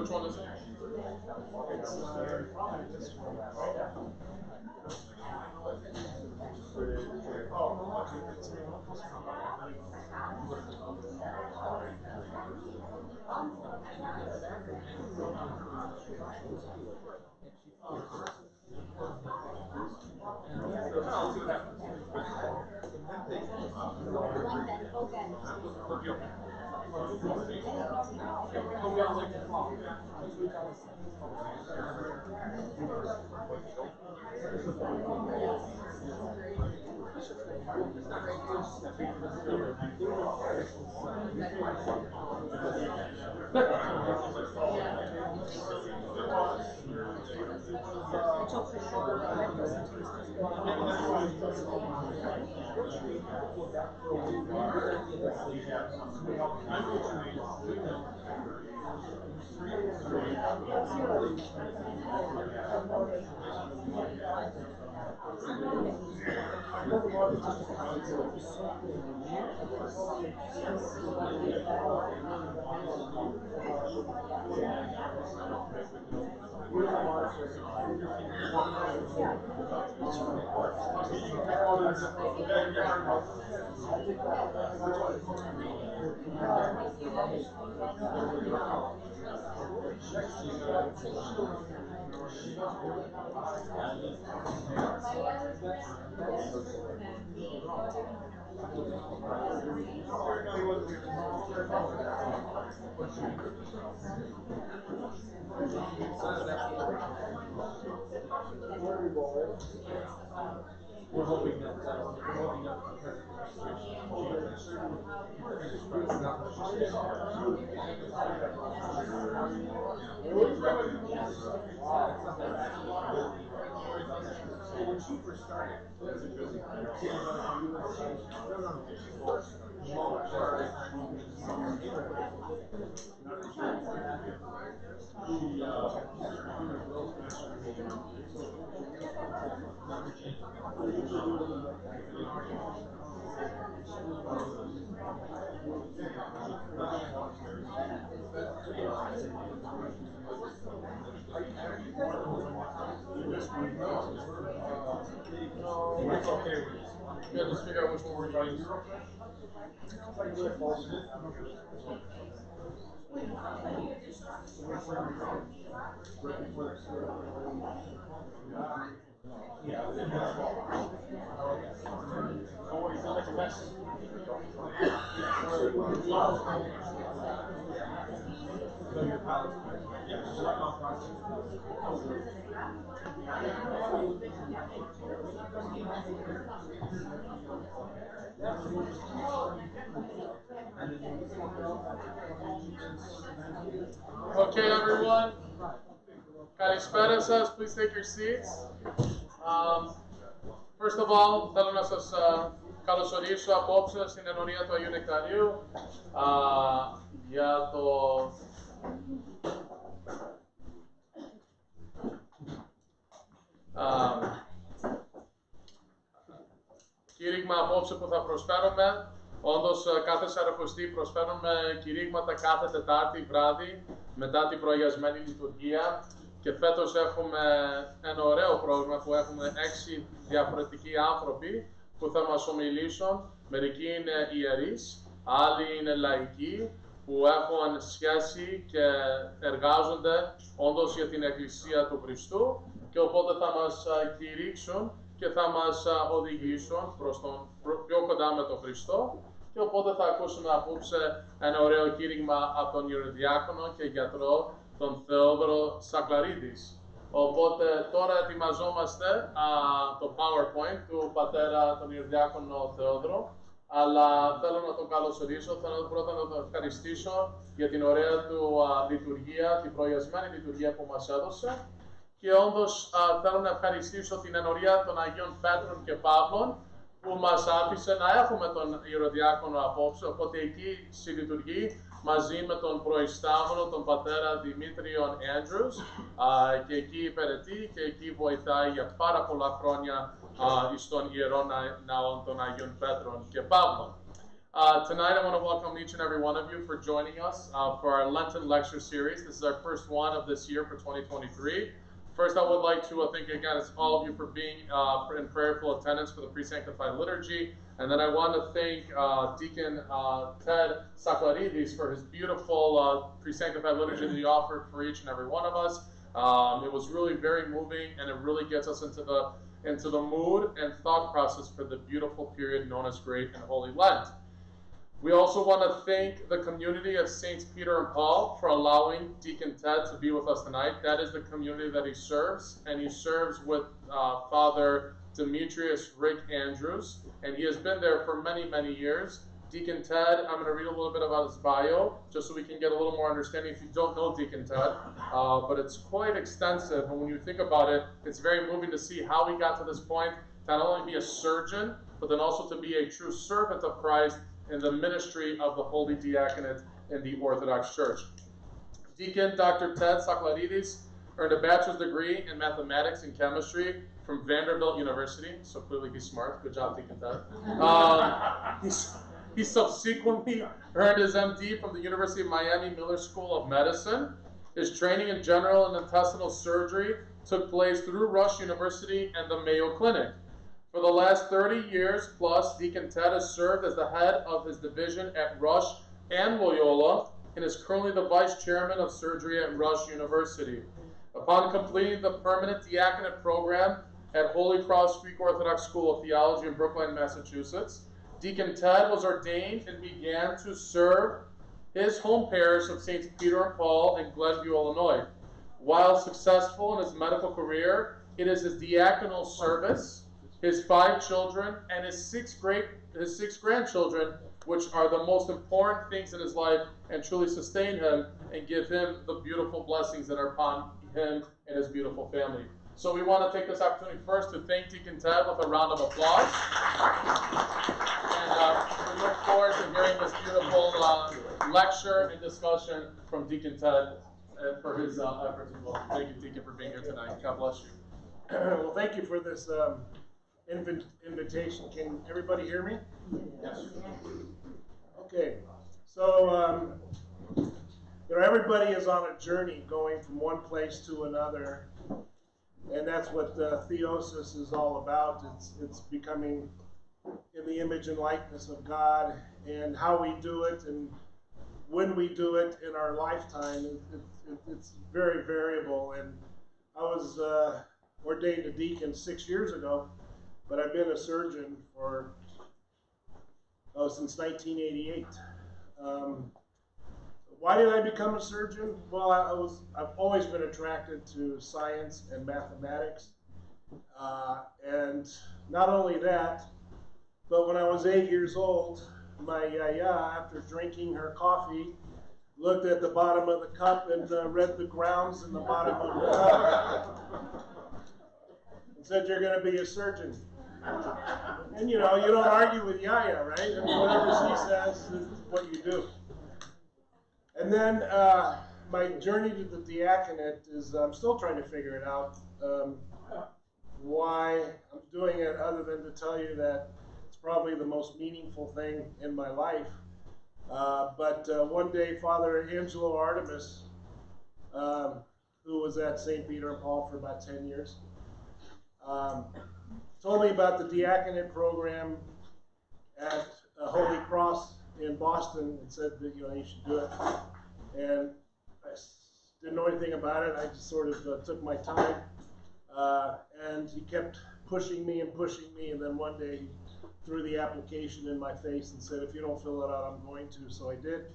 Which one is it? I'll see what happens. We're hoping that when she first started, it's okay. We have to figure out which one we're going to use. Okay, everyone. Kalispera says, please take your seats. First of all, θέλω να σας καλωσορίσω απόψε στην ενορία του Αγίου Νεκταρίου για το κήρυγμα απόψε που θα προσφέρουμε. Όντως, κάθε Σαρακοστή προσφέρουμε κηρύγματα κάθε Τετάρτη βράδυ μετά την προγιασμένη λειτουργία. Και φέτος έχουμε ένα ωραίο πρόγραμμα που έχουμε 6 διαφορετικοί άνθρωποι που θα μας ομιλήσουν. Μερικοί είναι ιερείς, άλλοι είναι λαϊκοί που έχουν σχέση και εργάζονται όντως για την Εκκλησία του Χριστού και οπότε θα μας κηρύξουν και θα μας οδηγήσουν προς τον πιο κοντά με τον Χριστό. Και οπότε θα ακούσουμε απόψε ένα ωραίο κήρυγμα από τον Ιεροδιάκονο και γιατρό, τον Θεόδωρο Saclarides. Οπότε τώρα ετοιμαζόμαστε το PowerPoint του πατέρα τον Ιεροδιάκονο Θεόδωρο, αλλά θέλω να τον καλωσορίσω, θέλω πρώτα να τον ευχαριστήσω για την ωραία του λειτουργία, την προγιασμένη λειτουργία που μας έδωσε και όντως θέλω να ευχαριστήσω την ενορία των Αγίων Πέτρων και Παύλων που μας άφησε να έχουμε τον Ιεροδιάκονο απόψε, οπότε εκεί συλλειτουργεί μαζί με τον προϊστάμενο, τον πατέρα Δημήτριον Andrews και εκεί υπηρετεί και εκεί βοηθάει για πάρα πολλά χρόνια στον Ιερό Ναό των Αγίων Πέτρων και Παύλων. Tonight I want to welcome each and every one of you for joining us for our Lenten lecture series. This is our first one of this year for 2023. First, I would like to thank again all of you for being in prayerful attendance for the pre-sanctified liturgy. And then I want to thank Deacon Ted Saclarides for his beautiful pre-sanctified liturgy that he offered for each and every one of us. It was really very moving, and it really gets us into the mood and thought process for the beautiful period known as Great and Holy Lent. We also want to thank the community of Saints Peter and Paul for allowing Deacon Ted to be with us tonight. That is the community that he serves, and he serves with Father Demetrius Rick Andrews, and he has been there for many, many years. Deacon Ted, I'm going to read a little bit about his bio, just so we can get a little more understanding if you don't know Deacon Ted, but it's quite extensive, and when you think about it, it's very moving to see how he got to this point, to not only be a surgeon, but then also to be a true servant of Christ in the ministry of the Holy Diaconate in the Orthodox Church. Deacon Dr. Ted Saclarides earned a bachelor's degree in mathematics and chemistry from Vanderbilt University, so clearly he's smart. Good job, Deacon Ted. He subsequently earned his MD from the University of Miami Miller School of Medicine. His training in general and intestinal surgery took place through Rush University and the Mayo Clinic. For the last 30 years plus, Deacon Ted has served as the head of his division at Rush and Loyola and is currently the vice chairman of surgery at Rush University. Upon completing the permanent diaconate program at Holy Cross Greek Orthodox School of Theology in Brookline, Massachusetts, Deacon Ted was ordained and began to serve his home parish of Saints Peter and Paul in Glenview, Illinois. While successful in his medical career, it is his diaconal service, his 5 children, and his 6 grandchildren, which are the most important things in his life and truly sustain him and give him the beautiful blessings that are upon him and his beautiful family. So we want to take this opportunity first to thank Deacon Ted with a round of applause. And we look forward to hearing this beautiful lecture and discussion from Deacon Ted for his efforts as well. Thank you, Deacon, for being here tonight. God bless you. Well, thank you for this invitation. Can everybody hear me? Yes. Okay. So, everybody is on a journey going from one place to another, and that's what theosis is all about. It's becoming in the image and likeness of God, and how we do it and when we do it in our lifetime, it's very variable. And I was ordained a deacon 6 years ago, but I've been a surgeon since 1988. Why did I become a surgeon? Well, I've always been attracted to science and mathematics, and not only that, but when I was 8 years old, my yaya, after drinking her coffee, looked at the bottom of the cup and read the grounds in the bottom of the cup and said, "You're going to be a surgeon." And you don't argue with yaya, right? I mean, whatever she says is what you do. And then my journey to the diaconate is, I'm still trying to figure it out, why I'm doing it, other than to tell you that it's probably the most meaningful thing in my life. But one day, Father Angelo Artemis, who was at St. Peter and Paul for about 10 years, told me about the diaconate program at Holy Cross in Boston and said that you should do it. And I didn't know anything about it. I just sort of took my time, and he kept pushing me, and then one day he threw the application in my face and said, "If you don't fill it out, I'm going to." So I did,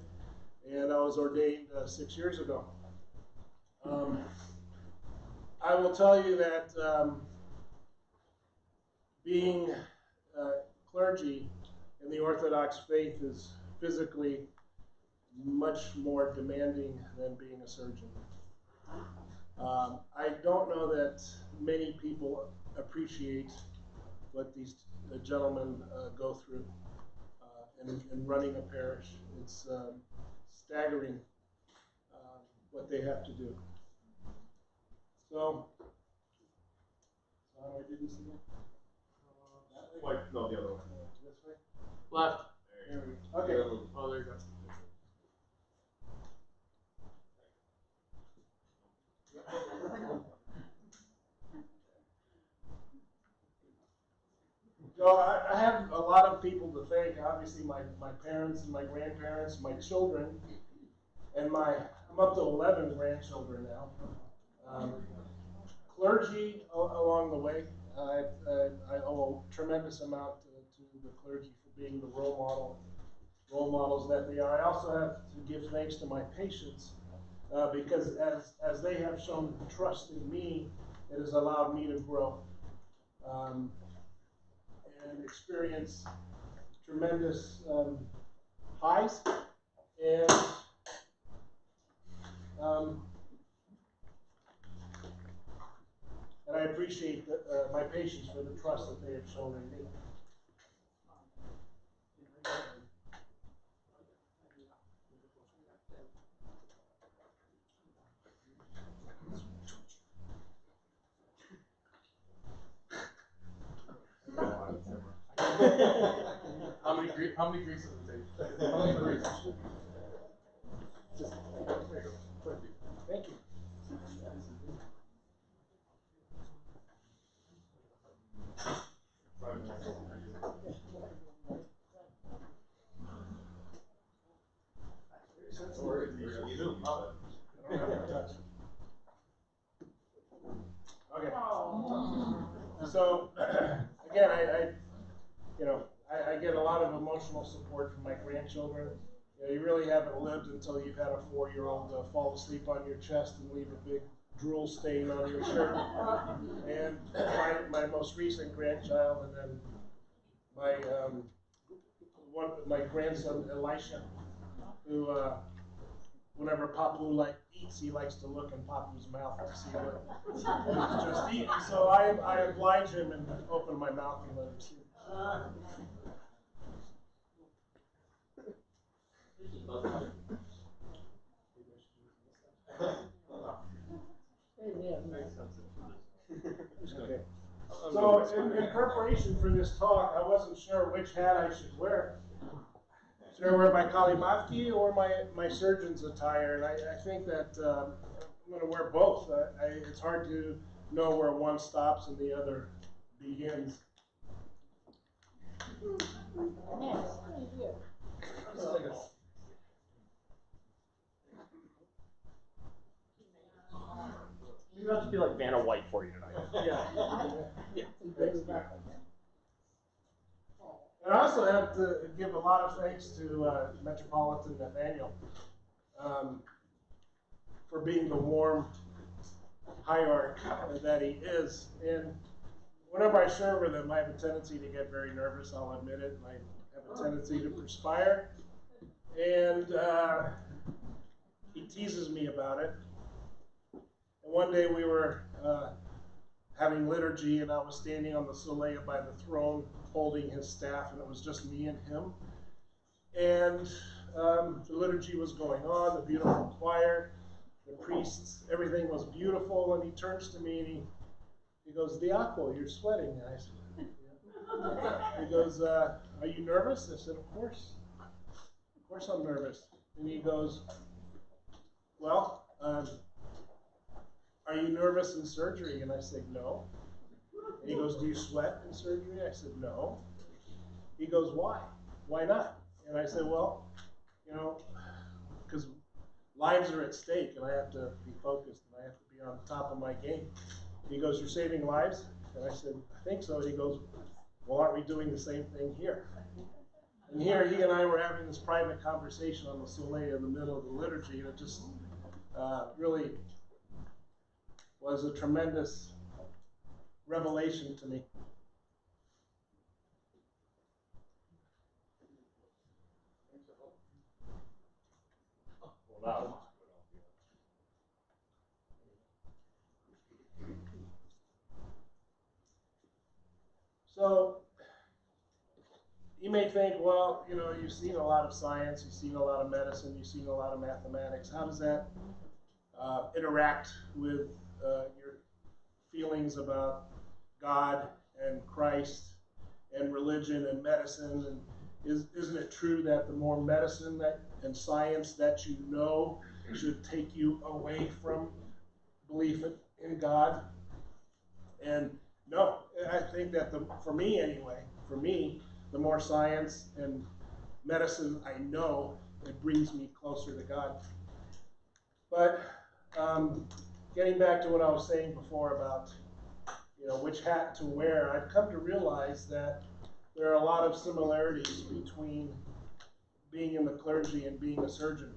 and I was ordained 6 years ago. I will tell you that being clergy in the Orthodox faith is physically much more demanding than being a surgeon. I don't know that many people appreciate what these gentlemen go through in running a parish. It's staggering what they have to do. So how do I do this again? Like, no, the other one. This way? Left. There Okay. Oh, there you go. So I have a lot of people to thank. Obviously, my parents and my grandparents, my children, and I'm up to 11 grandchildren now. Clergy along the way. I owe a tremendous amount to the clergy for being the role models that they are. I also have to give thanks to my patients because as they have shown trust in me, it has allowed me to grow and experience tremendous highs and I appreciate my patients for the trust that they have shown in me. How many Greeks does it take? How many Greeks? Thank you. Okay. So again, I get a lot of emotional support from my grandchildren. You really haven't lived until you've had a 4-year-old fall asleep on your chest and leave a big drool stain on your shirt. And my most recent grandchild, and then my grandson Elisha, who whenever Papu eats, he likes to look in Papu's mouth to see what he's just eaten. So I oblige him and open my mouth and let him see. Okay. So in preparation for this talk, I wasn't sure which hat I should wear. Should I wear my Kalimavki or my surgeon's attire? And I think that I'm going to wear both. It's hard to know where one stops and the other begins. Maybe I'll just be like Vanna White for you tonight. Yeah. And I also have to give a lot of thanks to Metropolitan Nathaniel for being the warm hierarch that he is. And whenever I serve with him, I have a tendency to get very nervous, I'll admit it. I have a tendency to perspire. And he teases me about it. And one day we were having liturgy, and I was standing on the solea by the throne holding his staff, and it was just me and him. And the liturgy was going on, the beautiful choir, the priests, everything was beautiful, and he turns to me and he goes, "Diaco, you're sweating." And I said, yeah. He goes, "Are you nervous?" I said, Of course I'm nervous." And he goes, "Well, are you nervous in surgery?" And I said, "No." And he goes, "Do you sweat in surgery?" I said, "No." He goes, "Why? Why not?" And I said, "Well, because lives are at stake and I have to be focused and I have to be on top of my game." He goes, "You're saving lives?" And I said, "I think so." And he goes, "Well, aren't we doing the same thing here?" And here he and I were having this private conversation on the solea in the middle of the liturgy, and it just really was a tremendous revelation to me. So you may think, well, you've seen a lot of science, you've seen a lot of medicine, you've seen a lot of mathematics. How does that interact with your feelings about God and Christ and religion and medicine? And isn't it true that the more medicine and science that you know should take you away from belief in God? And no, I think that for me anyway, the more science and medicine I know, it brings me closer to God. But getting back to what I was saying before about, which hat to wear, I've come to realize that there are a lot of similarities between being in the clergy and being a surgeon.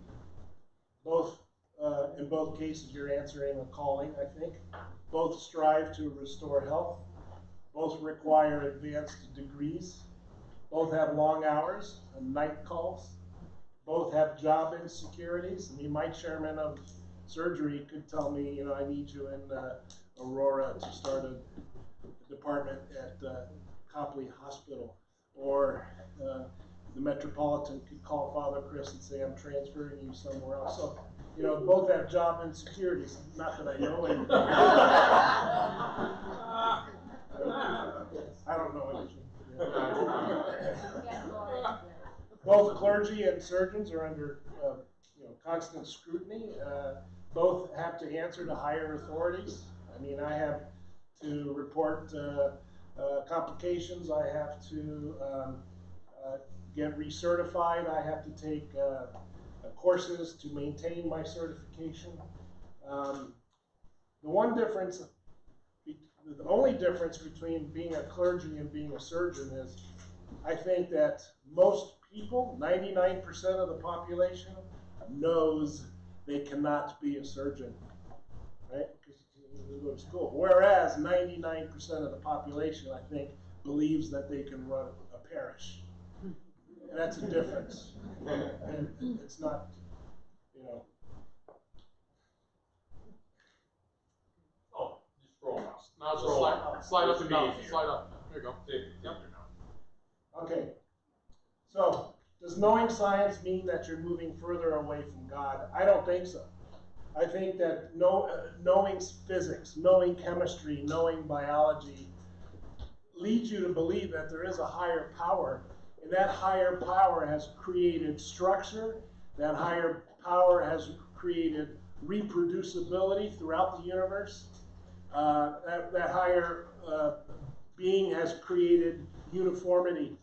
In both cases, you're answering a calling, I think. Both strive to restore health. Both require advanced degrees. Both have long hours and night calls. Both have job insecurities. I mean, my chairman of surgery could tell me, I need you in Aurora to start a department at Copley Hospital. Or the Metropolitan could call Father Chris and say, I'm transferring you somewhere else. So, both have job insecurities. Not that I know anything. I don't know anything. Both clergy and surgeons are under constant scrutiny. Both have to answer to higher authorities. I mean, I have to report complications. I have to get recertified. I have to take courses to maintain my certification. The only difference between being a clergy and being a surgeon is, I think that most people, 99% of the population, knows they cannot be a surgeon, right? Because they go to school. Whereas 99% of the population, I think, believes that they can run a parish. And that's a difference. And it's not, Oh, just roll up. Now just slide up and down. Slide up. There you go. Yep. Okay. So, does knowing science mean that you're moving further away from God? I don't think so. I think that knowing physics, knowing chemistry, knowing biology leads you to believe that there is a higher power, and that higher power has created structure, that higher power has created reproducibility throughout the universe, that higher being has created uniformity.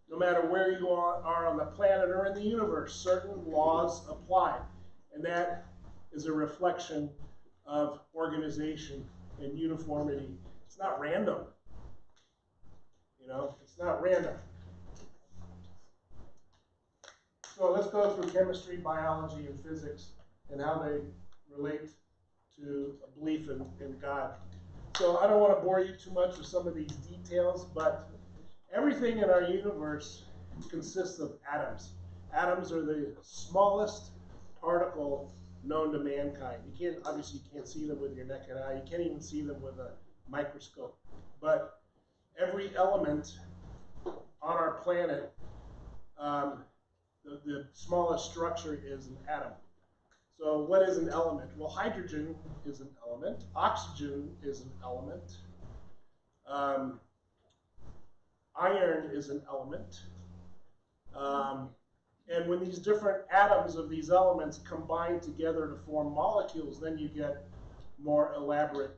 No matter where you are on the planet or in the universe, certain laws apply. And that is a reflection of organization and uniformity. It's not random. It's not random. So let's go through chemistry, biology, and physics and how they relate to a belief in God. So I don't want to bore you too much with some of these details, but everything in our universe consists of atoms. Atoms are the smallest particle known to mankind. Obviously you can't see them with your naked eye. You can't even see them with a microscope. But every element on our planet, the smallest structure is an atom. So what is an element? Well, hydrogen is an element. Oxygen is an element. Iron is an element. And when these different atoms of these elements combine together to form molecules, then you get more elaborate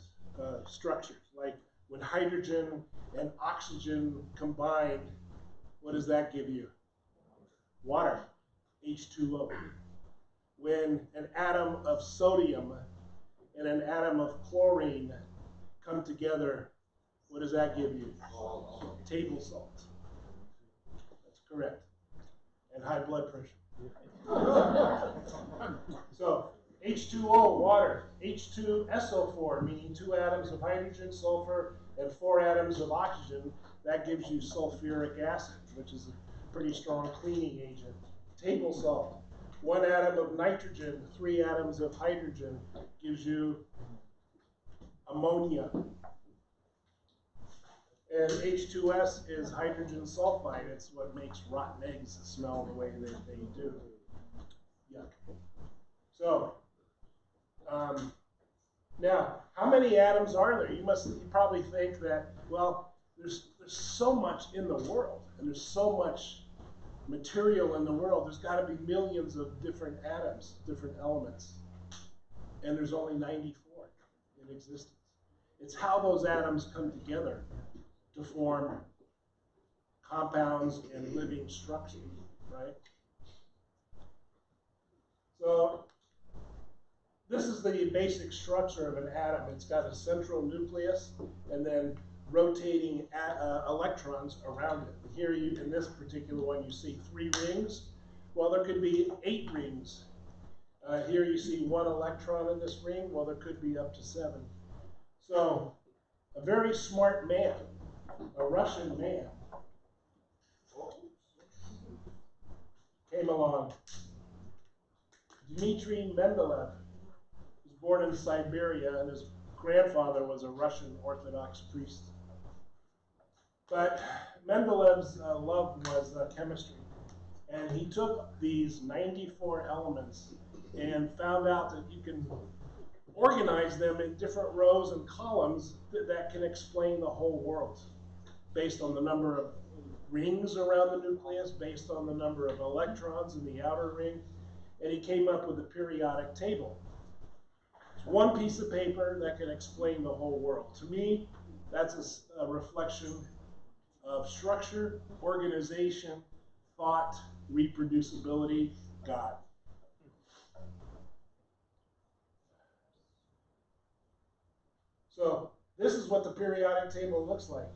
structures. Like when hydrogen and oxygen combine, what does that give you? Water, H2O. When an atom of sodium and an atom of chlorine come together, what does that give you? Table salt. That's correct. And high blood pressure. So H2O, water. H2SO4, meaning 2 atoms of hydrogen, sulfur, and 4 atoms of oxygen. That gives you sulfuric acid, which is a pretty strong cleaning agent. Table salt. 1 atom of nitrogen, 3 atoms of hydrogen gives you ammonia. And H2S is hydrogen sulfide. It's what makes rotten eggs smell the way that they do. Yuck. So, now, how many atoms are there? You probably think that, well, there's so much in the world, and there's so much material in the world, there's got to be millions of different atoms, different elements. And there's only 94 in existence. It's how those atoms come together to form compounds and living structures, right? So this is the basic structure of an atom. It's got a central nucleus and then rotating electrons around it. Here, in this particular one, you see 3 rings. Well, there could be 8 rings. Here you see 1 electron in this ring. Well, there could be up to 7. So, a very smart man, a Russian man, came along. Dmitri Mendeleev was born in Siberia, and his grandfather was a Russian Orthodox priest. But Mendeleev's love was chemistry, and he took these 94 elements and found out that you can organize them in different rows and columns that can explain the whole world, based on the number of rings around the nucleus, based on the number of electrons in the outer ring, and he came up with a periodic table. It's one piece of paper that can explain the whole world. To me, that's a reflection of structure, organization, thought, reproducibility, God. So this is what the periodic table looks like.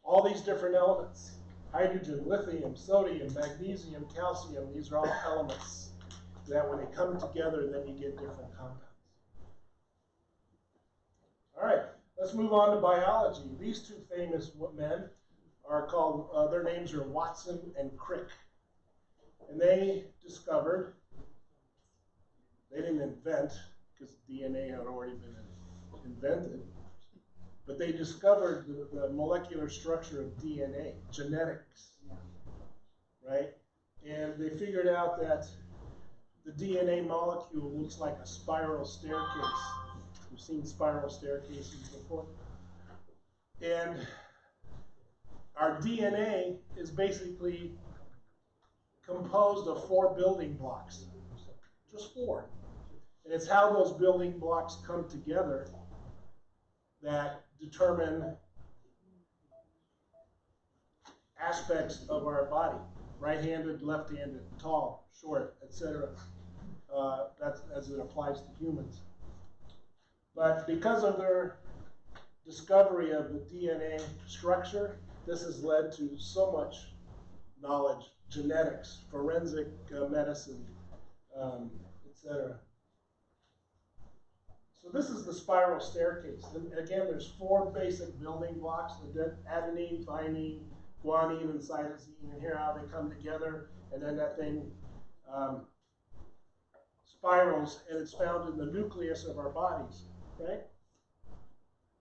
All these different elements: hydrogen, lithium, sodium, magnesium, calcium. These are all elements that when they come together, then you get different compounds. All right, let's move on to biology. These 2 famous men are called, their names are Watson and Crick. And they discovered, they didn't invent, because DNA had already been invented, but they discovered the molecular structure of DNA, genetics, right? And they figured out that the DNA molecule looks like a spiral staircase. You've seen spiral staircases before. And our DNA is basically composed of 4 building blocks, just 4. And it's how those building blocks come together that determine aspects of our body: right-handed, left-handed, tall, short, etc. That's as it applies to humans. But because of their discovery of the DNA structure, this has led to so much knowledge: genetics, forensic medicine, etc. So this is the spiral staircase. And again, there's 4 basic building blocks: the adenine, thymine, guanine, and cytosine. And here how they come together, and then that thing spirals, and it's found in the nucleus of our bodies, right?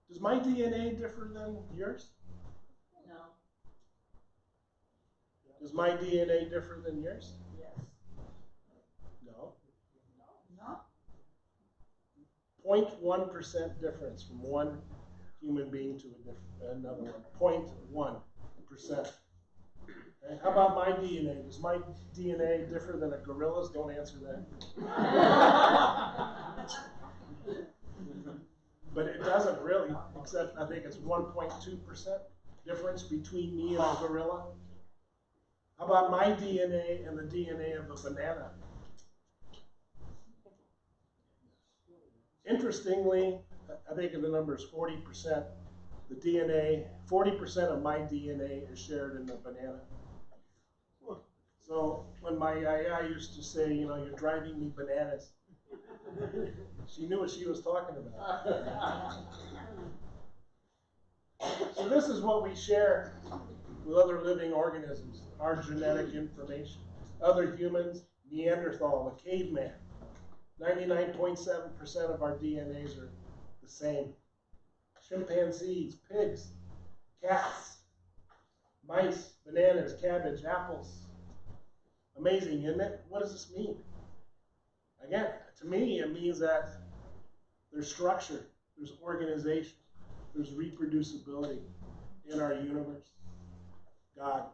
Does my DNA differ than yours? No. Does my DNA differ than yours? Yes. No. No. 0.1% difference from one human being to another one. 0.1%. Okay. How about my DNA? Does my DNA differ than a gorilla's? Don't answer that. But it doesn't really, except I think it's 1.2% difference between me and a gorilla. How about my DNA and the DNA of a banana? Interestingly, I think the number is 40%. The DNA, 40% of my DNA is shared in the banana. So when my yaya used to say, you know, you're driving me bananas, she knew what she was talking about. So this is what we share with other living organisms, our genetic information. Other humans: Neanderthal, a caveman. 99.7% of our DNAs are the same. Chimpanzees, pigs, cats, mice, bananas, cabbage, apples. Amazing, isn't it? What does this mean? Again, to me, it means that there's structure, there's organization, there's reproducibility in our universe. God.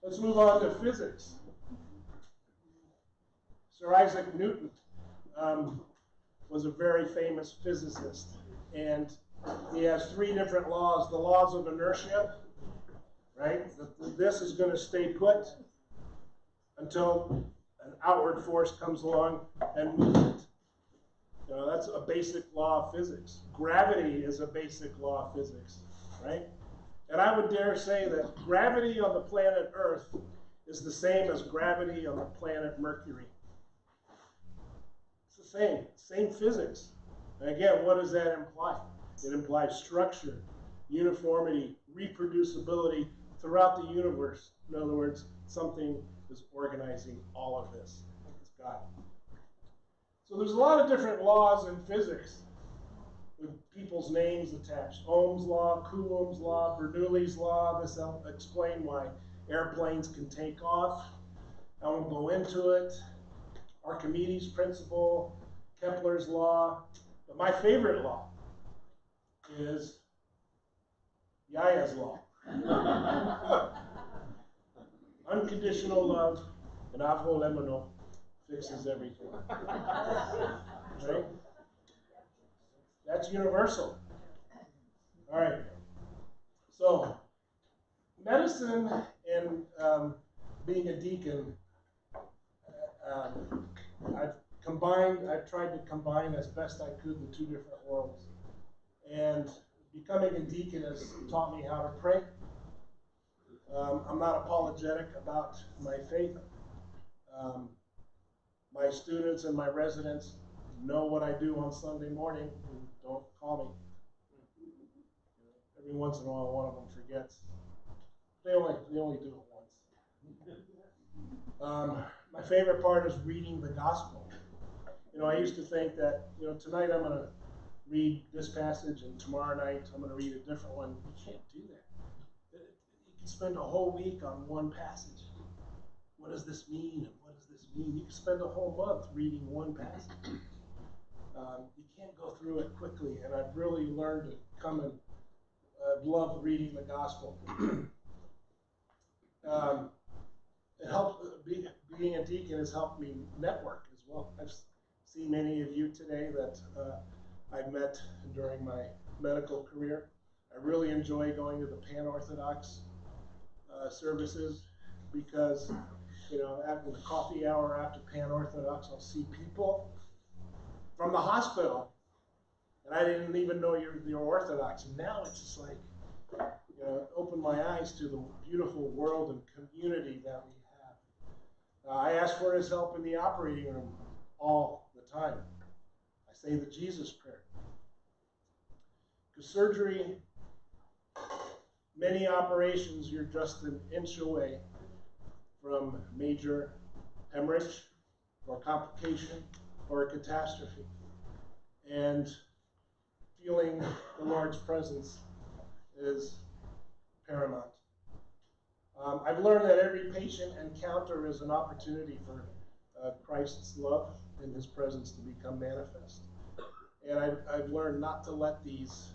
Let's move on to physics. Sir Isaac Newton was a very famous physicist, and he has 3 different laws. The laws of inertia, right? This is going to stay put until an outward force comes along and moves it. You know, that's a basic law of physics. Gravity is a basic law of physics, right? And I would dare say that gravity on the planet Earth is the same as gravity on the planet Mercury. It's the same physics. And again, what does that imply? It implies structure, uniformity, reproducibility throughout the universe. In other words, something is organizing all of this. It's God. So there's a lot of different laws in physics with people's names attached. Ohm's law, Coulomb's law, Bernoulli's law. This will explain why airplanes can take off. I won't go into it. Archimedes' principle, Kepler's law. But my favorite law is Yaya's law. Unconditional love and avro lemano fixes everything. Right? That's universal. All right. So, medicine and being a deacon, I've tried to combine as best I could the 2 different worlds. And becoming a deacon has taught me how to pray. I'm not apologetic about my faith. My students and my residents know what I do on Sunday morning and don't call me. Every once in a while, one of them forgets. They only do it once. My favorite part is reading the gospel. You know, I used to think that, you know, tonight I'm going to read this passage and tomorrow night I'm going to read a different one. You can't do that. You can spend a whole week on one passage. What does this mean? And what does this mean? You can spend a whole month reading one passage. You can't go through it quickly, and I've really learned to come and love reading the gospel. It helps. Being a deacon has helped me network as well. I've seen many of you today that I've met during my medical career. I really enjoy going to the Pan-Orthodox services because, you know, after the coffee hour after Pan-Orthodox, I'll see people from the hospital, and I didn't even know you're Orthodox. And now it's just like, you know, it opened my eyes to the beautiful world and community that we have. I ask for his help in the operating room all the time. I say the Jesus prayer. Because surgery, many operations, you're just an inch away from major hemorrhage or complication or a catastrophe. And feeling the Lord's presence is paramount. I've learned that every patient encounter is an opportunity for Christ's love and his presence to become manifest. And I've learned not to let these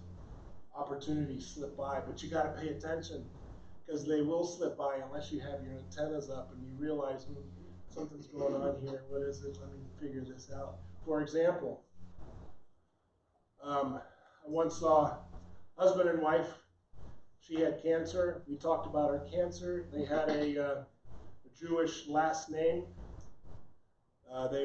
opportunities slip by, but you got to pay attention because they will slip by unless you have your antennas up and you realize something's going on here. What is it? Let me figure this out. For example, I once saw husband and wife. She had cancer. We talked about her cancer. They had a Jewish last name. They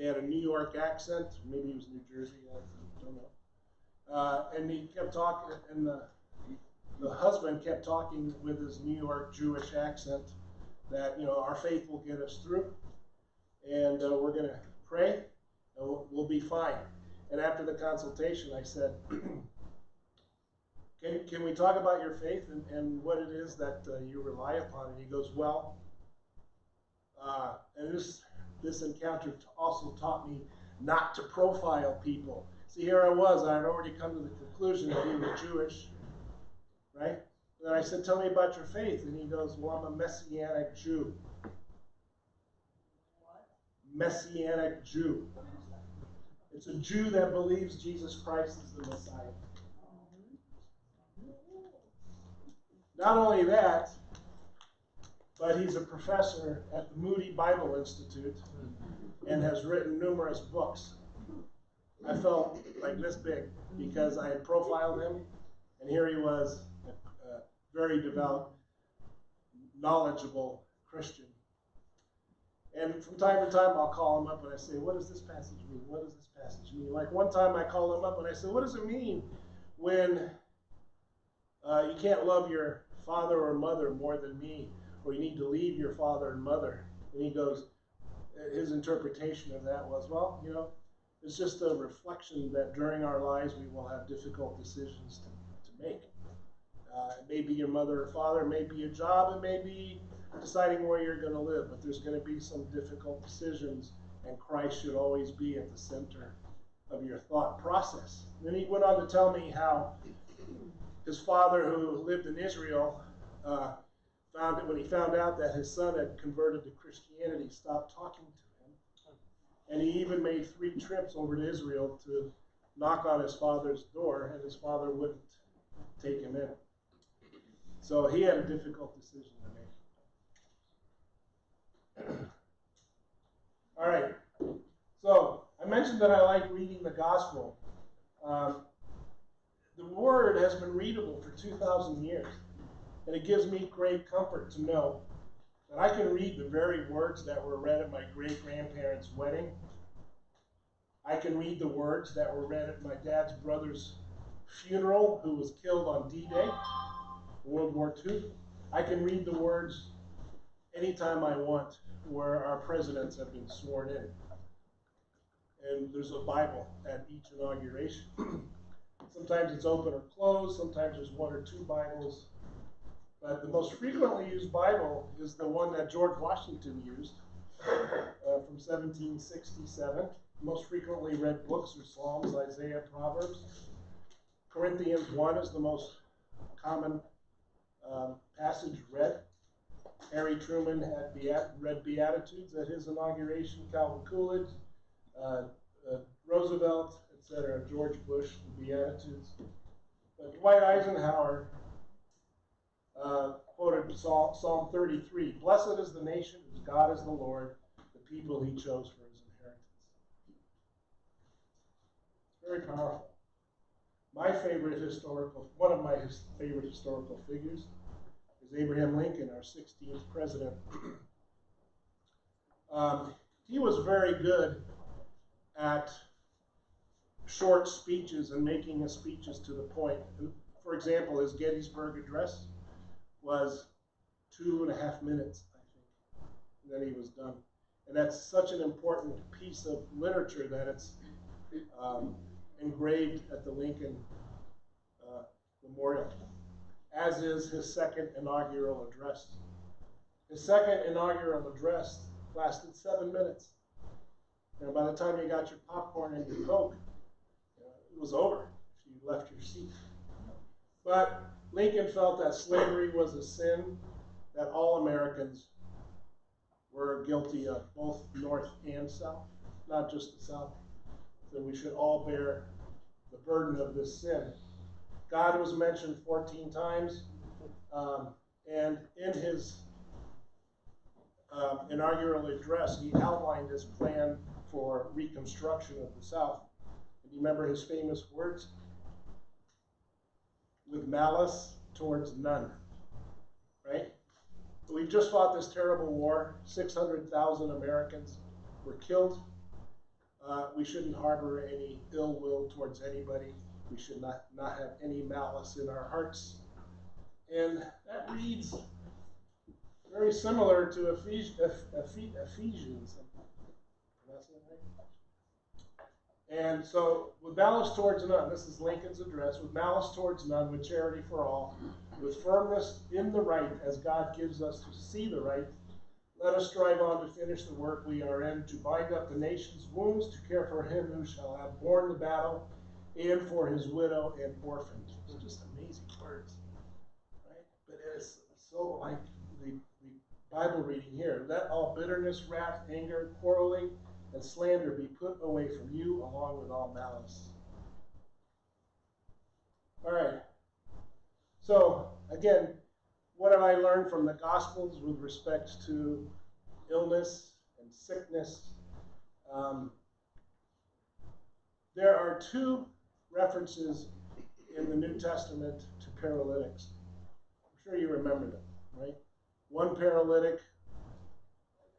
had a New York accent. Maybe it was New Jersey. I don't know. And he kept talking, and the husband kept talking with his New York Jewish accent that, you know, our faith will get us through, and we're going to pray, and we'll be fine. And after the consultation, I said, can we talk about your faith and what it is that you rely upon? And he goes, well, and this encounter also taught me not to profile people. See, here I was, I had already come to the conclusion that he was Jewish, right? And then I said, tell me about your faith. And he goes, well, I'm a Messianic Jew. What? Messianic Jew. It's a Jew that believes Jesus Christ is the Messiah. Not only that, but he's a professor at the Moody Bible Institute and has written numerous books. I felt like this big because I had profiled him, and here he was, a very devout, knowledgeable Christian. And from time to time, I'll call him up and I say, what does this passage mean? What does this passage mean? Like one time I called him up and I said, what does it mean when you can't love your father or mother more than me, or you need to leave your father and mother? And he goes, his interpretation of that was, well, you know, it's just a reflection that during our lives we will have difficult decisions to make. It may be your mother or father, it may be a job, it may be deciding where you're going to live, but there's going to be some difficult decisions, and Christ should always be at the center of your thought process. And then he went on to tell me how his father, who lived in Israel, found that when he found out that his son had converted to Christianity, stopped talking to him. And he even made 3 trips over to Israel to knock on his father's door, and his father wouldn't take him in. So he had a difficult decision to make. All right. So I mentioned that I like reading the gospel. The word has been readable for 2,000 years, and it gives me great comfort to know that I can read the very words that were read at my great-grandparents' wedding. I can read the words that were read at my dad's brother's funeral, who was killed on D-Day, World War II. I can read the words anytime I want where our presidents have been sworn in. And there's a Bible at each inauguration. Sometimes it's open or closed, sometimes there's 1 or 2 Bibles. But the most frequently used Bible is the one that George Washington used from 1767. Most frequently read books are Psalms, Isaiah, Proverbs. Corinthians 1 is the most common passage read. Harry Truman had read Beatitudes at his inauguration, Calvin Coolidge, Roosevelt, etc., George Bush, the Beatitudes. But Dwight Eisenhower quoted Psalm 33, "Blessed is the nation whose God is the Lord, the people he chose for his inheritance." It's very powerful. One of my favorite historical figures is Abraham Lincoln, our 16th president. He was very good at short speeches and making his speeches to the point. For example, his Gettysburg Address was 2.5 minutes, I think, and then he was done. And that's such an important piece of literature that it's engraved at the Lincoln Memorial, as is his second inaugural address. His second inaugural address lasted 7 minutes. And by the time you got your popcorn and your Coke, it was over if you left your seat. But Lincoln felt that slavery was a sin that all Americans were guilty of, both North and South, not just the South. So we should all bear the burden of this sin. God was mentioned 14 times, and in his inaugural address, he outlined his plan for reconstruction of the South. And you remember his famous words? With malice towards none, right? We've just fought this terrible war. 600,000 Americans were killed. We shouldn't harbor any ill will towards anybody. We should not have any malice in our hearts. And that reads very similar to Ephesians. And so, with malice towards none, this is Lincoln's address, with malice towards none, with charity for all, with firmness in the right, as God gives us to see the right, let us strive on to finish the work we are in, to bind up the nation's wounds, to care for him who shall have borne the battle, and for his widow and orphan. It's just amazing words, right? But it's so like the Bible reading here. Let all bitterness, wrath, anger, quarreling, and slander be put away from you, along with all malice. All right. So, again, what have I learned from the Gospels with respect to illness and sickness? There are two references in the New Testament to paralytics. I'm sure you remember them, right? One paralytic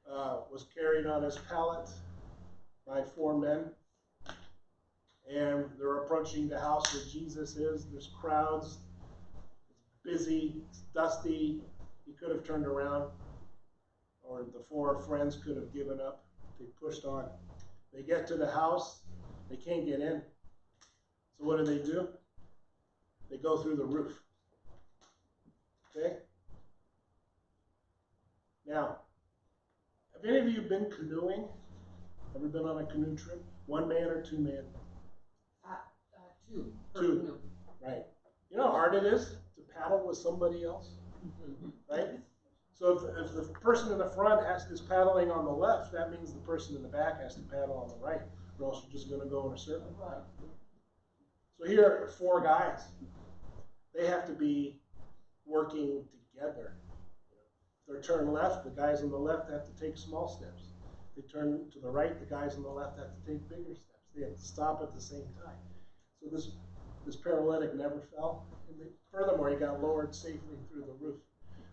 was carried on his pallet by 4 men, and they're approaching the house where Jesus is. There's crowds. It's busy. It's dusty. He could have turned around, or the 4 friends could have given up. They pushed on. They get to the house. They can't get in. So what do? They go through the roof. Okay? Now, have any of you been canoeing? Ever been on a canoe trip? 1 man or 2 man? Two. Two. Right. You know how hard it is to paddle with somebody else? Right? So if the person in the front is paddling on the left, that means the person in the back has to paddle on the right, or else you're just going to go in a circle. Right. So here are 4 guys. They have to be working together. If they turn left, the guys on the left have to take small steps. If they turn to the right, the guys on the left have to take bigger steps. They have to stop at the same time. So this paralytic never fell. And furthermore, he got lowered safely through the roof.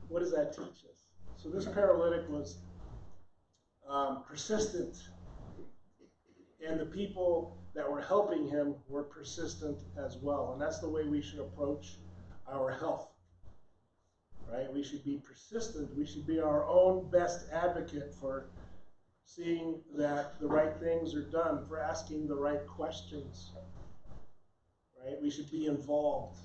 What does that teach us? So this paralytic was persistent, and the people that were helping him were persistent as well. And that's the way we should approach our health, right? We should be persistent. We should be our own best advocate for seeing that the right things are done, for asking the right questions, right? We should be involved.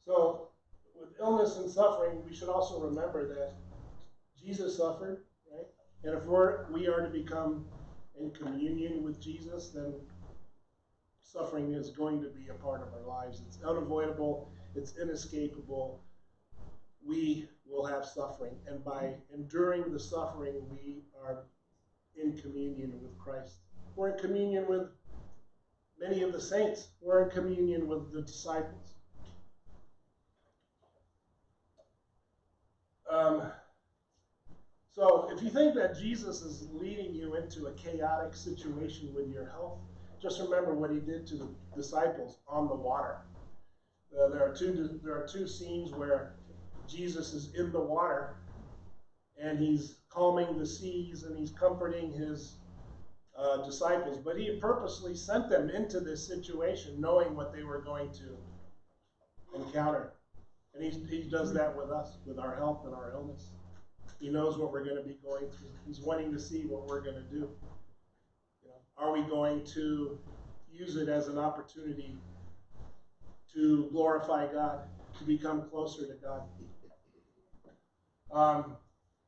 So with illness and suffering, we should also remember that Jesus suffered, right? And if we are to become in communion with Jesus, then suffering is going to be a part of our lives. It's unavoidable. It's inescapable. We will have suffering. And by enduring the suffering, we are in communion with Christ. We're in communion with many of the saints. We're in communion with the disciples. So if you think that Jesus is leading you into a chaotic situation with your health, just remember what he did to the disciples on the water. There are two scenes where Jesus is in the water and he's calming the seas and he's comforting his disciples, but he purposely sent them into this situation knowing what they were going to encounter. And he does that with us, with our health and our illness. He knows what we're going to be going through. He's wanting to see what we're going to do. You know, are we going to use it as an opportunity to glorify God, to become closer to God?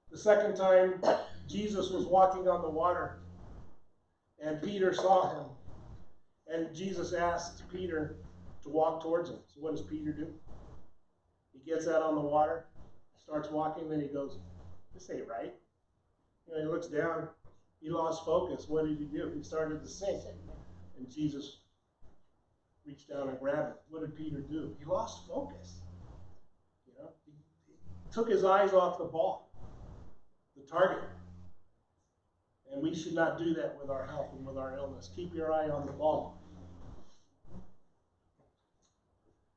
The second time, Jesus was walking on the water, and Peter saw him. And Jesus asked Peter to walk towards him. So what does Peter do? He gets out on the water, starts walking, then he goes, "This ain't right." You know, he looks down, he lost focus. What did he do? He started to sink. And Jesus reached down and grabbed him. What did Peter do? He lost focus. You know, he took his eyes off the ball, the target. And we should not do that with our health and with our illness. Keep your eye on the ball.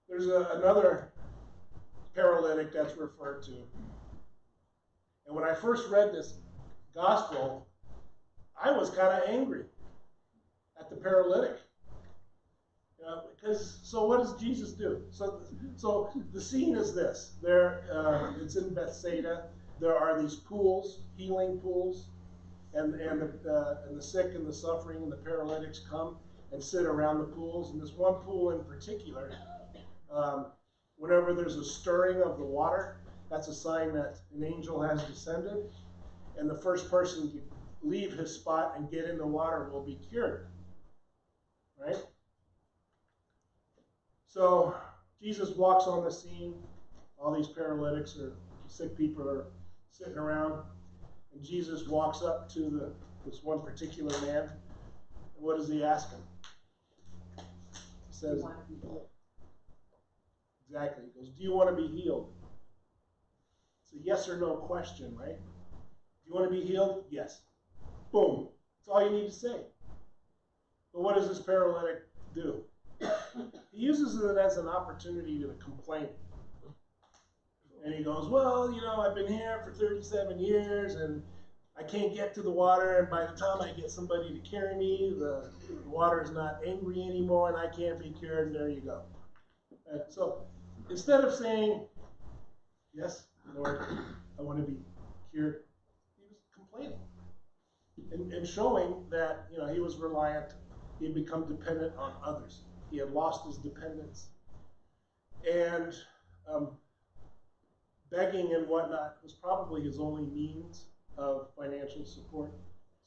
There's another paralytic that's referred to. And when I first read this gospel, I was kind of angry at the paralytic. So what does Jesus do? So the scene is this. It's in Bethsaida. There are these pools, healing pools, and the sick and the suffering and the paralytics come and sit around the pools. And this one pool in particular, whenever there's a stirring of the water, that's a sign that an angel has descended. And the first person to leave his spot and get in the water will be cured. Right? So Jesus walks on the scene. All these paralytics or sick people are sitting around. And Jesus walks up to this one particular man. And what does he ask him? says, You want to be healed. exactly, he goes, do you want to be healed? It's a yes or no question, right? Do you want to be healed? Yes. Boom. That's all you need to say. But what does this paralytic do? He uses it as an opportunity to complain. And he goes, well, you know, I've been here for 37 years and I can't get to the water, and by the time I get somebody to carry me, the water is not angry anymore and I can't be cured, and there you go. And so instead of saying, yes, Lord, I want to be cured, he was complaining and showing that, you know, he was reliant, he had become dependent on others. He had lost his dependence. And begging and whatnot was probably his only means of financial support.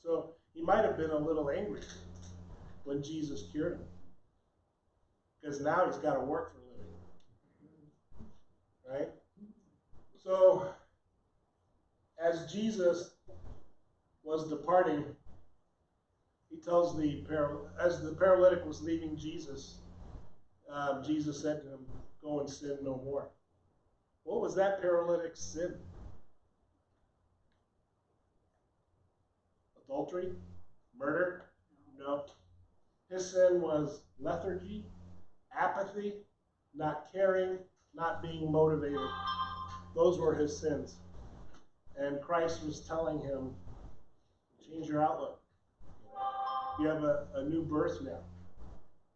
So he might have been a little angry when Jesus cured him, because now he's got to work for a living, right? So as Jesus was departing, he tells as the paralytic was leaving Jesus, Jesus said to him, go and sin no more. What was that paralytic's sin? Adultery? Murder? No. His sin was lethargy, apathy, not caring, not being motivated. Those were his sins. And Christ was telling him, change your outlook. You have a new birth now.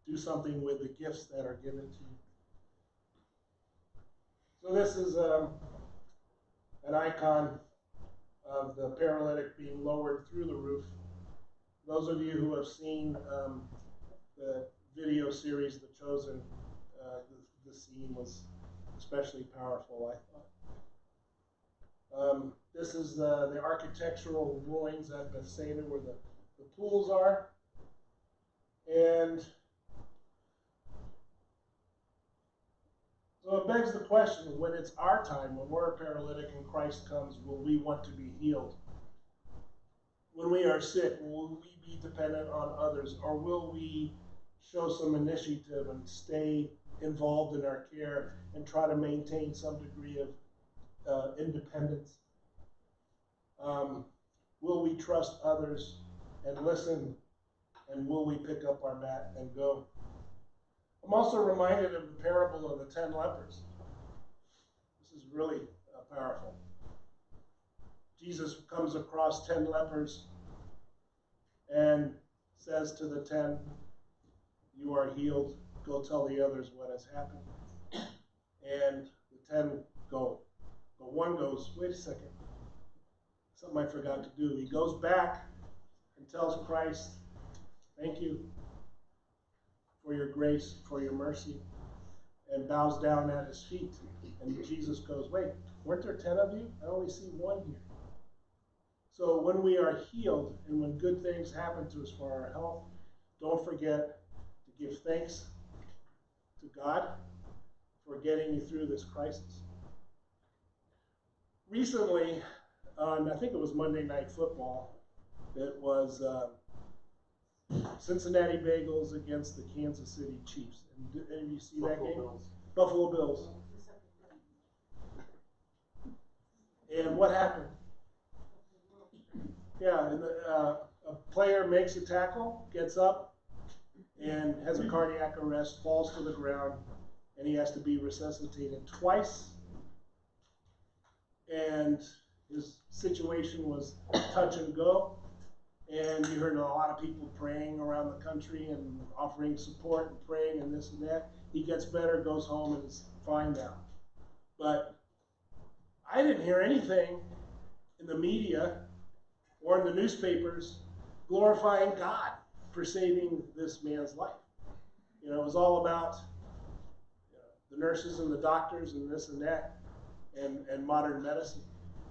Do something with the gifts that are given to you. So this is an icon of the paralytic being lowered through the roof. Those of you who have seen the video series, The Chosen, the scene was especially powerful, I thought. This is the architectural ruins at Bethsaida where the pools are. And so it begs the question, when it's our time, when we're a paralytic and Christ comes, will we want to be healed? When we are sick, will we be dependent on others, or will we show some initiative and stay involved in our care and try to maintain some degree of independence? Will we trust others and listen, and will we pick up our mat and go? I'm also reminded of the parable of the 10 lepers. This is really powerful. Jesus comes across 10 lepers and says to the 10, you are healed, go tell the others what has happened. And the 10 go. But one goes, wait a second, something I forgot to do. He goes back and tells Christ, thank you for your grace, for your mercy, and bows down at his feet. And Jesus goes, wait, weren't there 10 of you? I only see one here. So when we are healed and when good things happen to us for our health, don't forget to give thanks to God for getting you through this crisis. Recently, on I think it was Monday Night Football, it was Cincinnati Bengals against the Kansas City Chiefs. And did any of you see that game? Bills. Buffalo Bills. And what happened? Yeah, and a player makes a tackle, gets up, and has a cardiac arrest, falls to the ground, and he has to be resuscitated twice. And his situation was touch and go. And you heard a lot of people praying around the country and offering support and praying and this and that. He gets better, goes home, and is fine now. But I didn't hear anything in the media or in the newspapers glorifying God for saving this man's life. You know, it was all about the nurses and the doctors and this and that and modern medicine.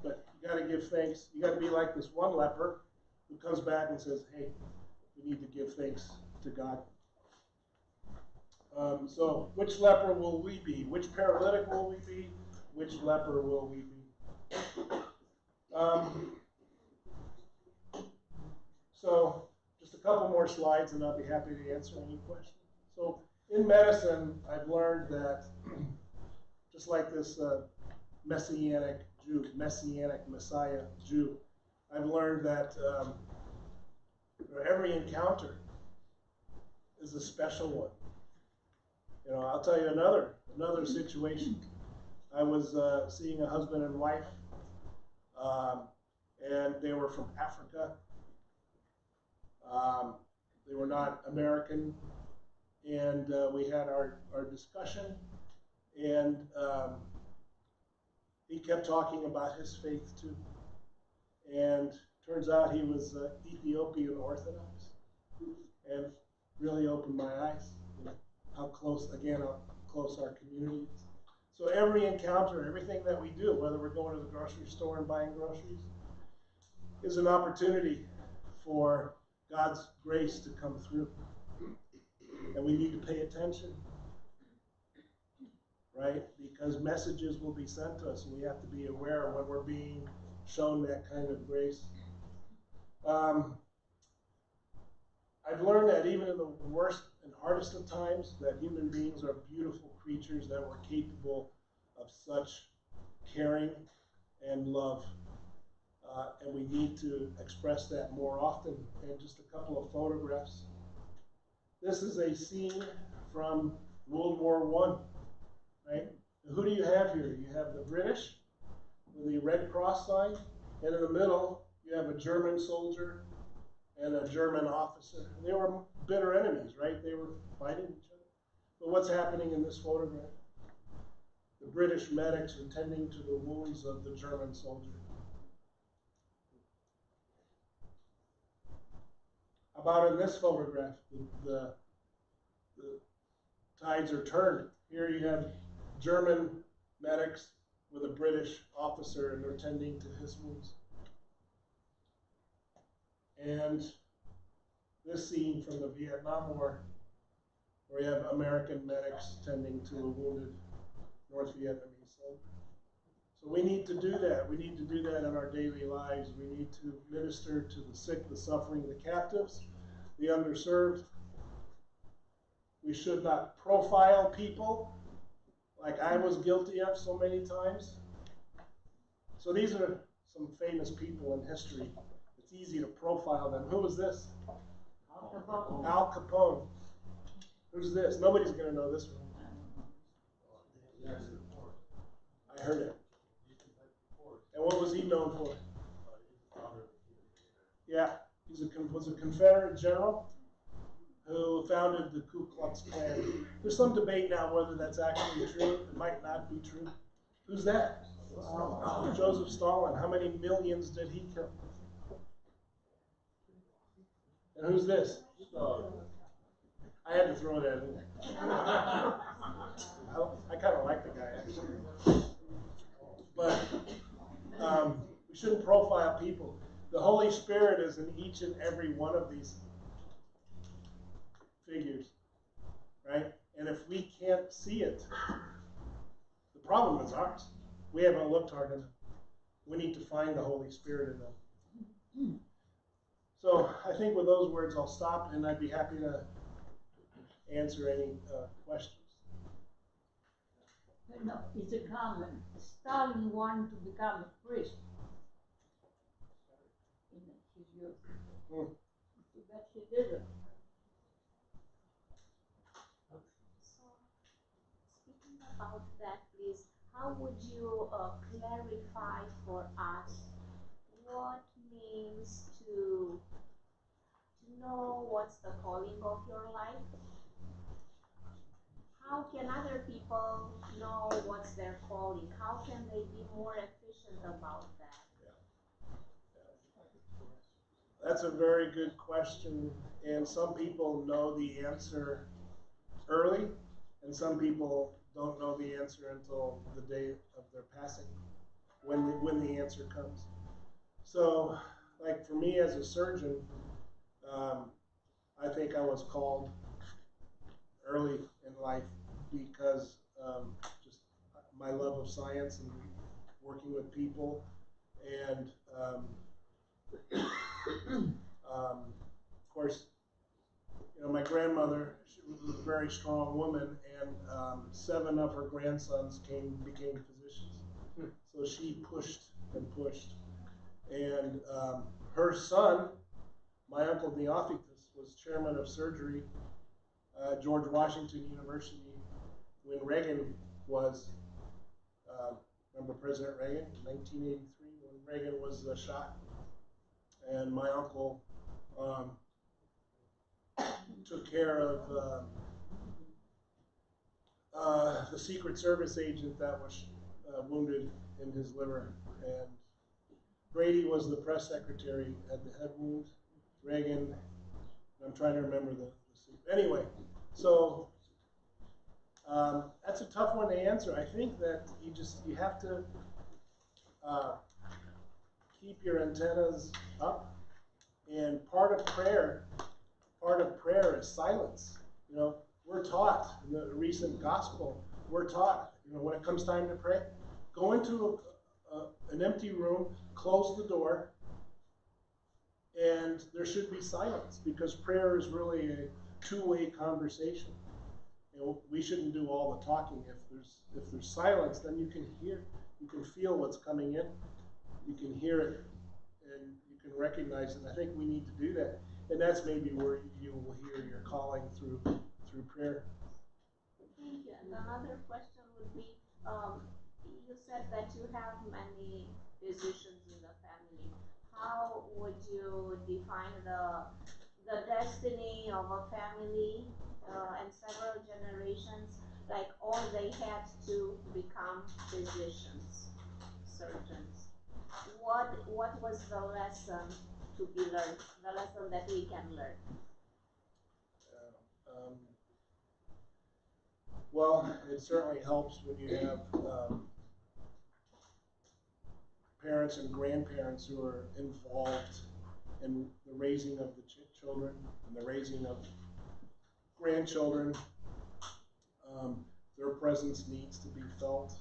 But you got to give thanks. You got to be like this one leper who comes back and says, hey, we need to give thanks to God. So which leper will we be? Which paralytic will we be? Which leper will we be? So just a couple more slides and I'll be happy to answer any questions. So in medicine, I've learned that just like this Messianic Jew, Messianic Messiah Jew, I've learned that every encounter is a special one. You know, I'll tell you another situation. I was seeing a husband and wife, and they were from Africa. They were not American, and we had our discussion, and he kept talking about his faith too. And turns out he was Ethiopian Orthodox, and really opened my eyes, you know, how close our community is. So every encounter, everything that we do, whether we're going to the grocery store and buying groceries, is an opportunity for God's grace to come through. And we need to pay attention, right? Because messages will be sent to us, and we have to be aware when we're being shown that kind of grace. I've learned that even in the worst and hardest of times, that human beings are beautiful creatures that were capable of such caring and love. And we need to express that more often. And just a couple of photographs. This is a scene from World War I, right? And who do you have here? You have the British with the Red Cross sign, and in the middle, you have a German soldier and a German officer. They were bitter enemies, right? They were fighting each other. But what's happening in this photograph? The British medics are tending to the wounds of the German soldier. How about in this photograph? The tides are turned. Here you have German medics with a British officer, and they're tending to his wounds. And this scene from the Vietnam War, where you have American medics tending to a wounded North Vietnamese soldier. So we need to do that. We need to do that in our daily lives. We need to minister to the sick, the suffering, the captives, the underserved. We should not profile people like I was guilty of so many times. So these are some famous people in history. It's easy to profile them. Who was this? Al Capone. Al Capone. Who's this? Nobody's going to know this one. I heard it. And what was he known for? Yeah, was a Confederate general who founded the Ku Klux Klan. There's some debate now whether that's actually true. It might not be true. Who's that? Joseph Stalin. How many millions did he kill? And who's this? I had to throw that in there. I kind of like the guy, actually. But we shouldn't profile people. The Holy Spirit is in each and every one of these figures, right? And if we can't see it, the problem is ours. We haven't looked hard enough. We need to find the Holy Spirit in them. So I think with those words I'll stop, and I'd be happy to answer any questions. No, it's a common. Stalin wanted to become a priest in his youth. But he didn't. So, speaking about that, please, how would you clarify for us what means to know what's the calling of your life? How can other people know what's their calling? How can they be more efficient about that? That's a very good question, and some people know the answer early, and some people don't know the answer until the day of their passing, when the answer comes. So, like for me as a surgeon, I think I was called early in life because just my love of science and working with people, and of course, you know, my grandmother, was a very strong woman, and 7 of her grandsons became physicians. So she pushed and pushed. And her son, my uncle Neophytus, was chairman of surgery at George Washington University when Reagan was, remember President Reagan, in 1983, when Reagan was shot. And my uncle took care of the Secret Service agent that was wounded in his liver. And Brady was the press secretary at the head wound. Reagan, I'm trying to remember the anyway, so that's a tough one to answer. I think that you have to keep your antennas up, and part of prayer is silence. You know, we're taught in the recent gospel, we're taught, you know, when it comes time to pray, go into an empty room, close the door, and there should be silence, because prayer is really a two-way conversation. You know, we shouldn't do all the talking. If there's silence, then you can feel what's coming in, you can hear it, and you can recognize it. I think we need to do that, and that's maybe where you will hear your calling through prayer. Thank you. And another question would be, you said that you have many physicians in the family. How would you define the destiny of a family and several generations? Like all they had to become physicians, surgeons. What was the lesson to be learned? The lesson that we can learn. Well, it certainly helps when you have parents and grandparents who are involved in the raising of the children and the raising of grandchildren. Their presence needs to be felt.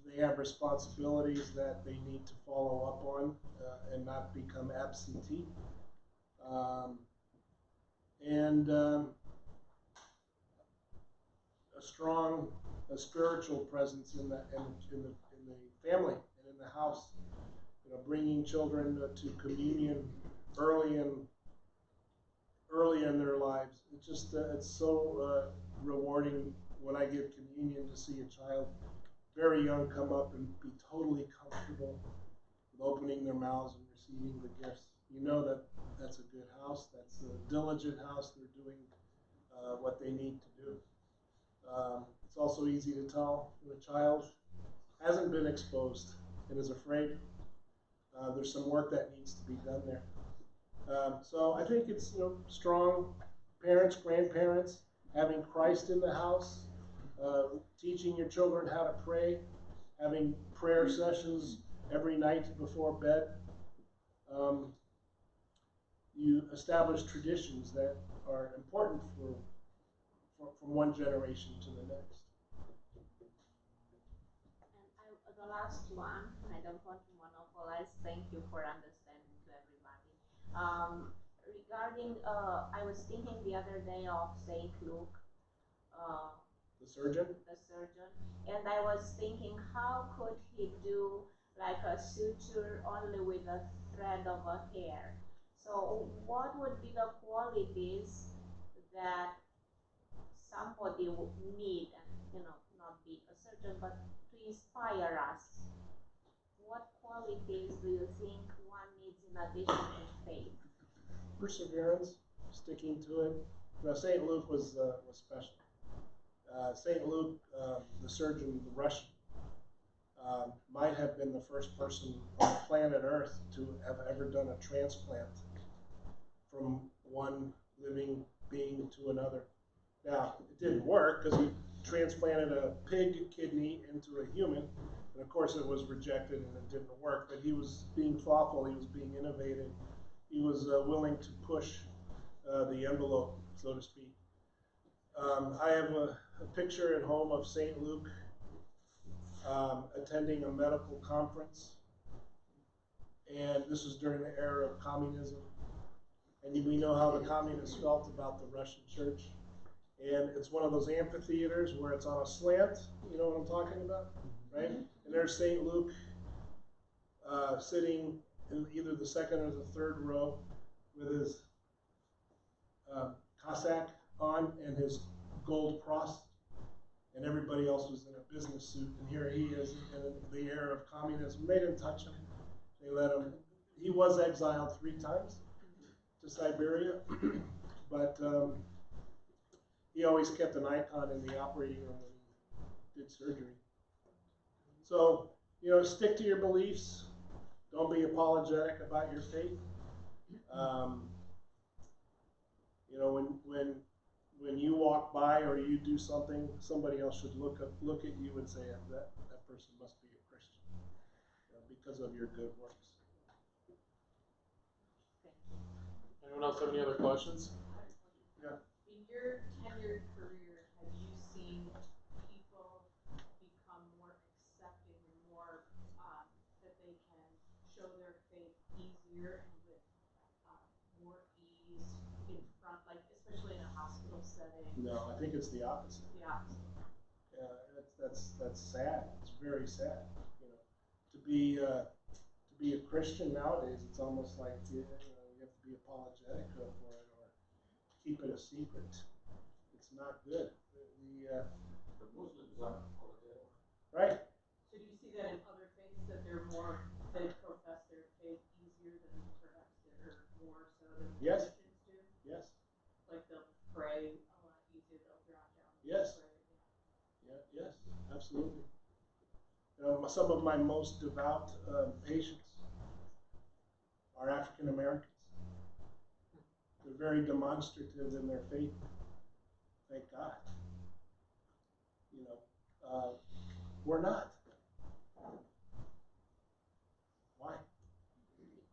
They have responsibilities that they need to follow up on and not become absentee. A spiritual presence in the family and in the house. You know, bringing children to communion early in their lives. It's so rewarding when I give communion to see a child very young come up and be totally comfortable with opening their mouths and receiving the gifts. You know that that's a good house. That's a diligent house. They're doing what they need to do. It's also easy to tell when a child hasn't been exposed and is afraid. There's some work that needs to be done there. So I think it's, you know, strong parents, grandparents, having Christ in the house, teaching your children how to pray, having prayer sessions every night before bed. You establish traditions that are important from one generation to the next. And the last one, I don't want to monopolize. Thank you for understanding to everybody. Regarding, I was thinking the other day of Saint Luke, The surgeon? The surgeon, and I was thinking, how could he do like a suture only with a thread of a hair? So what would be the qualities that somebody would need, and you know, not be a surgeon, but to inspire us? What qualities do you think one needs in addition to faith? Perseverance, sticking to it. Now, St. Luke was special. St. Luke, the surgeon, the Russian, might have been the first person on planet Earth to have ever done a transplant from one living being to another. Now, it didn't work because he transplanted a pig kidney into a human, and of course it was rejected and it didn't work, but he was being thoughtful, he was being innovative, he was willing to push the envelope, so to speak. I have a picture at home of St. Luke attending a medical conference, and this was during the era of communism. And we know how the communists felt about the Russian church. And it's one of those amphitheaters where it's on a slant, you know what I'm talking about, right? And there's St. Luke sitting in either the second or the third row with his cassock on and his gold cross, and everybody else was in a business suit, and here he is in the era of communism. They didn't touch him. They let him. He was exiled 3 times to Siberia, but he always kept an icon in the operating room when he did surgery. So, you know, stick to your beliefs. Don't be apologetic about your faith. You know, when you walk by or you do something, somebody else should look at you and say that person must be a Christian, because of your good works. Anyone else have any other questions? Yeah. In your tenured career, have you seen people become more accepting and more that they can show their faith easier and with more ease in front, like especially in a hospital setting? No, I think it's the opposite. The opposite. That's sad. It's very sad. You know, to be a Christian nowadays, it's almost like you have to be apologetic for it or keep it a secret. It's not good. The Muslims aren't apologetic. Right. So do you see that in other faiths that they profess their faith easier than perhaps they're more so than Yes. Christians do? Yes. Like they'll pray a lot easier, they'll drop down and Yes. pray. Yeah. Yes. Absolutely. Some of my most devout patients are African Americans. They're very demonstrative in their faith. Thank God. You know, we're not. Why?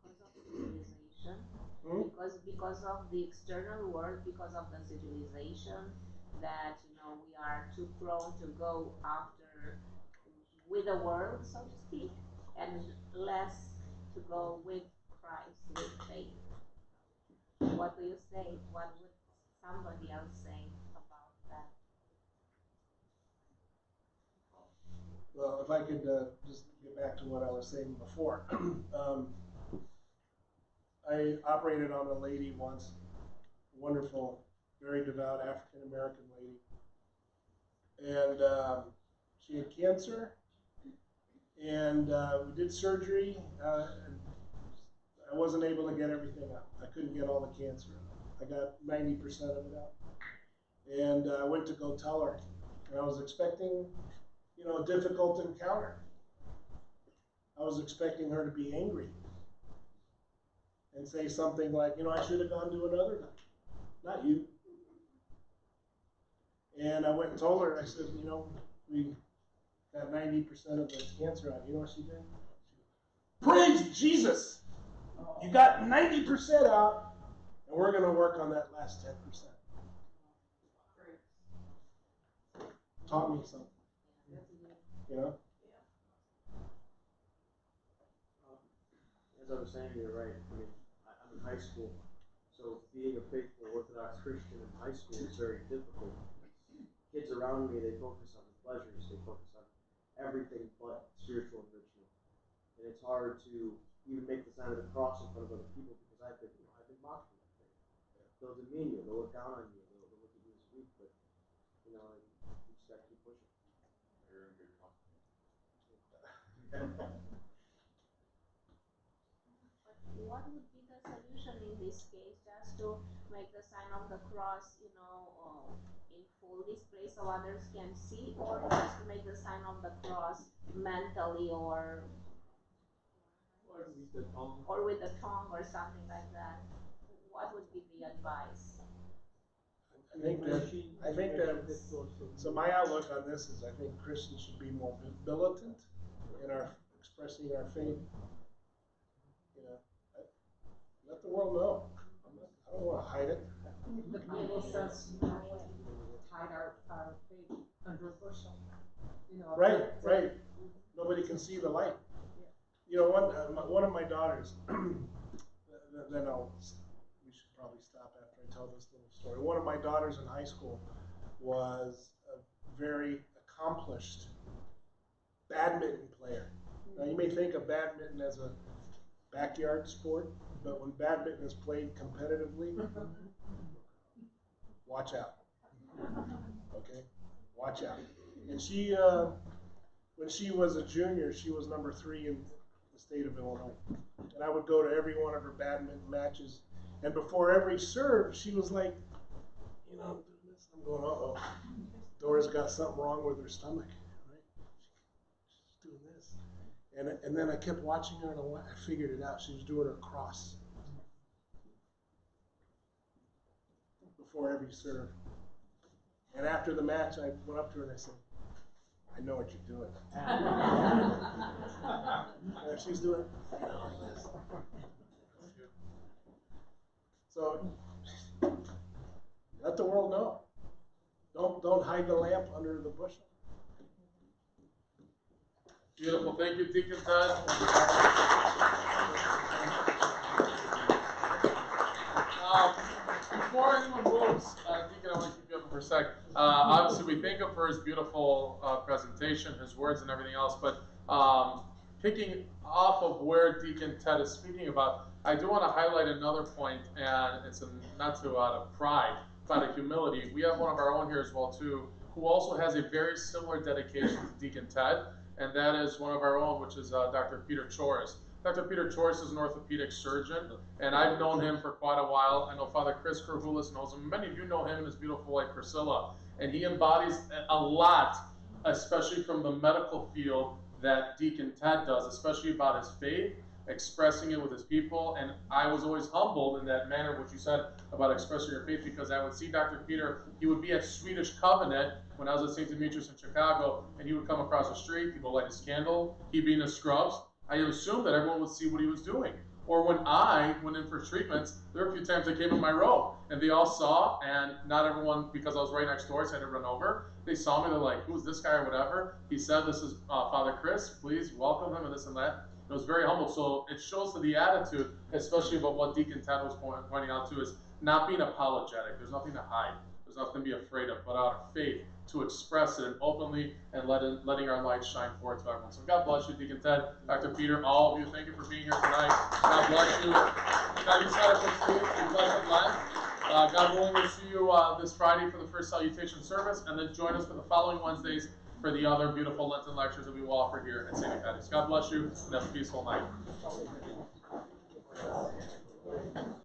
Because of civilization, Hmm? because of the external world, because of the civilization, that we are too prone to go after with the world, so to speak, and less to go with Christ, with faith. What do you say? What would somebody else say about that? Well, if I could just get back to what I was saying before. I operated on a lady once, a wonderful, very devout African American lady. And she had cancer, and we did surgery, and I wasn't able to get everything out. I couldn't get all the cancer out. I got 90% of it out. And I went to go tell her, and I was expecting, a difficult encounter. I was expecting her to be angry and say something like, I should have gone to another doctor, not you. And I went and told her, I said, we got 90% of the cancer out. You know what she did? Praise Jesus! You got 90% out, and we're going to work on that last 10%. Taught me something. As I was saying, you're right. I mean, I'm in high school, so being a faithful Orthodox Christian in high school is very difficult. Kids around me, they focus on the pleasures, they focus on everything but spiritual enrichment. And it's hard to even make the sign of the cross in front of other people because I've been mocked for that thing. They'll demean you, they'll look down on you, they'll look at you as weak, but you just gotta keep pushing. You're in good company. What would be the solution in this case? Just to make the sign of the cross, in full display so others can see, or just to make the sign of the cross mentally, or with the tongue or something like that? What would be the advice? I think that so my outlook on this is I think Christians should be more militant in our expressing our faith. Let the world know. I don't want to hide it. The Bible says hide our faith under a bushel. Right. Nobody can see the light. One of my daughters. We should tell this little story. One of my daughters in high school was a very accomplished badminton player. Now you may think of badminton as a backyard sport, but when badminton is played competitively, watch out. Okay, watch out. And she, when she was a junior, she was number 3 in the state of Illinois. And I would go to every one of her badminton matches. And before every serve, she was like, you know, I'm doing this. I'm going, uh-oh. Dora's got something wrong with her stomach, right? She's doing this. And then I kept watching her, and I figured it out. She was doing her cross before every serve. And after the match, I went up to her and I said, I know what you're doing. And she's doing, you know, like this. So let the world know. Don't hide the lamp under the bushel. Beautiful. Thank you, Deacon Ted. Before anyone moves, Deacon, I want to keep you up for a sec. Obviously, we thank him for his beautiful presentation, his words, and everything else. But picking off of where Deacon Ted is speaking about, I do want to highlight another point, and it's not to out of pride, but out of humility. We have one of our own here as well, too, who also has a very similar dedication to Deacon Ted, and that is one of our own, which is Dr. Peter Chores. Dr. Peter Chores is an orthopedic surgeon, and I've known him for quite a while. I know Father Chris Kerhulis knows him. Many of you know him and his beautiful wife Priscilla, and he embodies a lot, especially from the medical field, that Deacon Ted does, especially about his faith, expressing it with his people. And I was always humbled in that manner, what you said about expressing your faith, because I would see Dr. Peter, he would be at Swedish Covenant when I was at St. Demetrius in Chicago, and he would come across the street, he'd go light his candle, he'd be in his scrubs. I assumed that everyone would see what he was doing. Or when I went in for treatments, there were a few times I came in my row, and they all saw, and not everyone, because I was right next door, so I had to run over. They saw me, they're like, who's this guy or whatever? He said, this is Father Chris, please welcome him, and this and that. It was very humble, so it shows to the attitude, especially about what Deacon Ted was pointing out to, is not being apologetic. There's nothing to hide. There's nothing to be afraid of, but out of faith to express it openly and letting our light shine forth to everyone. So God bless you, Deacon Ted, Dr. Peter, all of you. Thank you for being here tonight. God bless you. God bless Lent. God willing, we'll see you this Friday for the first salutation service, and then join us for the following Wednesdays for the other beautiful Lenten lectures that we will offer here at St. Nectarios. God bless you, and have a peaceful night.